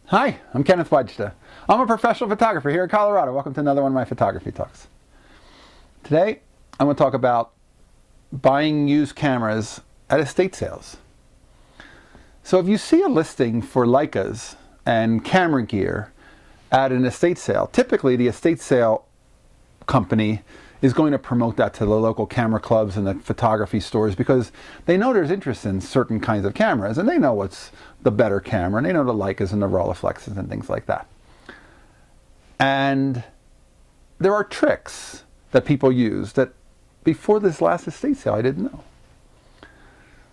Hi, I'm Kenneth Wajda. I'm a professional photographer here in Colorado. Welcome to another one of my photography talks. Today, I'm going to talk about buying used cameras at estate sales. So if you see a listing for Leicas and camera gear at an estate sale, typically the estate sale company is going to promote that to the local camera clubs and the photography stores because they know there's interest in certain kinds of cameras and they know what's the better camera and they know the Leicas and the Rolleiflexes and things like that. And there are tricks that people use that before this last estate sale I didn't know.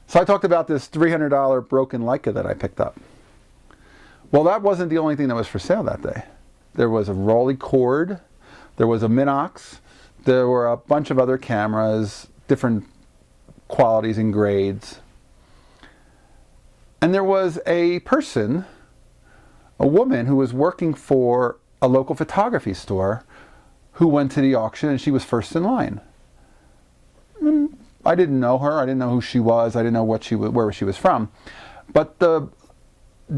So I talked about this $300 broken Leica that I picked up. Well, that wasn't the only thing that was for sale that day. There was a Rolleicord, there was a Minox, there were a bunch of other cameras, different qualities and grades. And there was a person, a woman who was working for a local photography store who went to the auction and she was first in line. And I didn't know her, I didn't know who she was, I didn't know where she was from. But the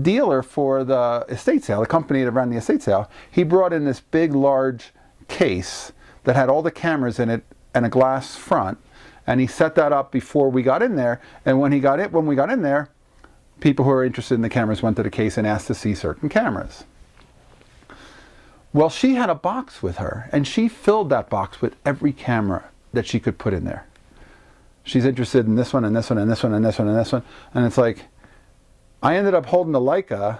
dealer for the estate sale, the company that ran the estate sale, he brought in this big large case that had all the cameras in it and a glass front, and he set that up before we got in there. And when we got in there, people who were interested in the cameras went to the case and asked to see certain cameras. Well, she had a box with her, and she filled that box with every camera that she could put in there. She's interested in this one and this one and this one and this one and this one, and it's like, I ended up holding the Leica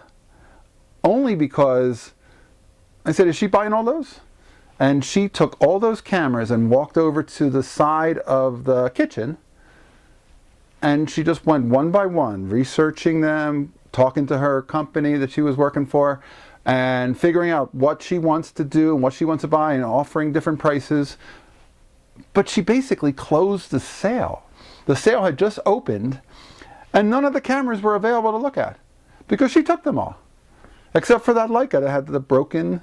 only because I said, is she buying all those? And she took all those cameras and walked over to the side of the kitchen and she just went one by one, researching them, talking to her company that she was working for and figuring out what she wants to do and what she wants to buy and offering different prices. But she basically closed the sale. The sale had just opened and none of the cameras were available to look at because she took them all, except for that Leica that had the broken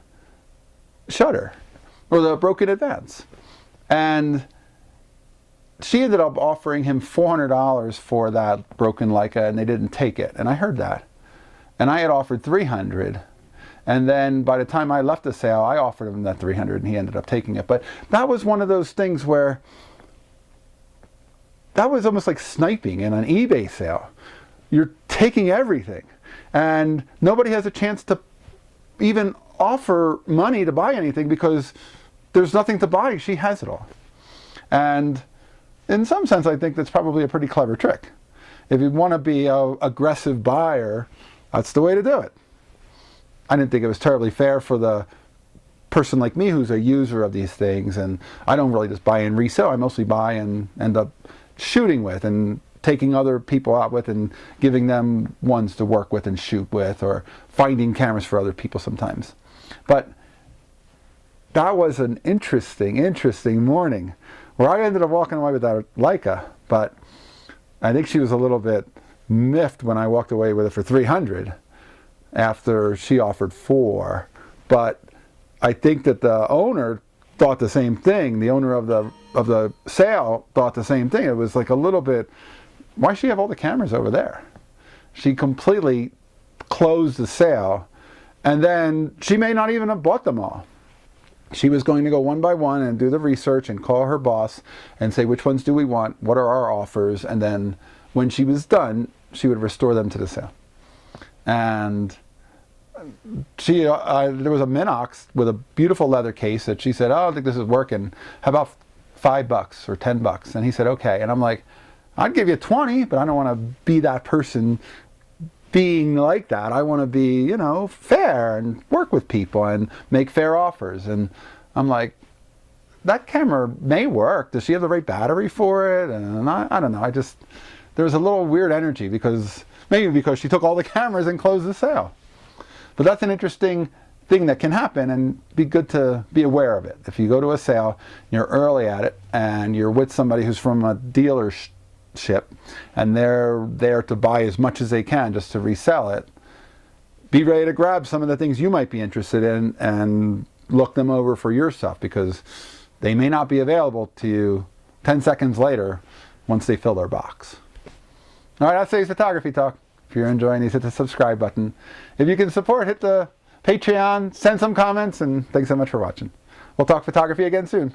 shutter or the broken advance. And she ended up offering him $400 for that broken Leica and they didn't take it. And I heard that. And I had offered $300. And then by the time I left the sale, I offered him that $300 and he ended up taking it. But that was one of those things where that was almost like sniping in an eBay sale. You're taking everything and nobody has a chance to even offer money to buy anything because there's nothing to buy. She has it all. And in some sense, I think that's probably a pretty clever trick. If you want to be an aggressive buyer, that's the way to do it. I didn't think it was terribly fair for the person like me who's a user of these things, and I don't really just buy and resell. I mostly buy and end up shooting with and taking other people out with and giving them ones to work with and shoot with, or finding cameras for other people sometimes. But that was an interesting morning where I ended up walking away with that Leica, but I think she was a little bit miffed when I walked away with it for $300 after she offered $400. But I think that the owner thought the same thing. The owner of the sale thought the same thing. It was like a little bit, why does she have all the cameras over there? She completely closed the sale, and then she may not even have bought them all. She was going to go one by one and do the research and call her boss and say, which ones do we want? What are our offers? And then when she was done, she would restore them to the sale. And she, there was a Minox with a beautiful leather case that she said, oh, I don't think this is working. How about $5 or $10? And he said, okay. And I'm like, I'd give you 20, but I don't want to be that person being like that. I want to be, fair and work with people and make fair offers. And I'm like, that camera may work. Does she have the right battery for it? And I don't know. There was a little weird energy maybe because she took all the cameras and closed the sale. But that's an interesting thing that can happen and be good to be aware of it. If you go to a sale, you're early at it and you're with somebody who's from a dealership and they're there to buy as much as they can just to resell it, be ready to grab some of the things you might be interested in and look them over for your stuff because they may not be available to you 10 seconds later once they fill their box. All right, that's today's photography talk. If you're enjoying these, hit the subscribe button. If you can support, hit the Patreon, send some comments, and thanks so much for watching. We'll talk photography again soon.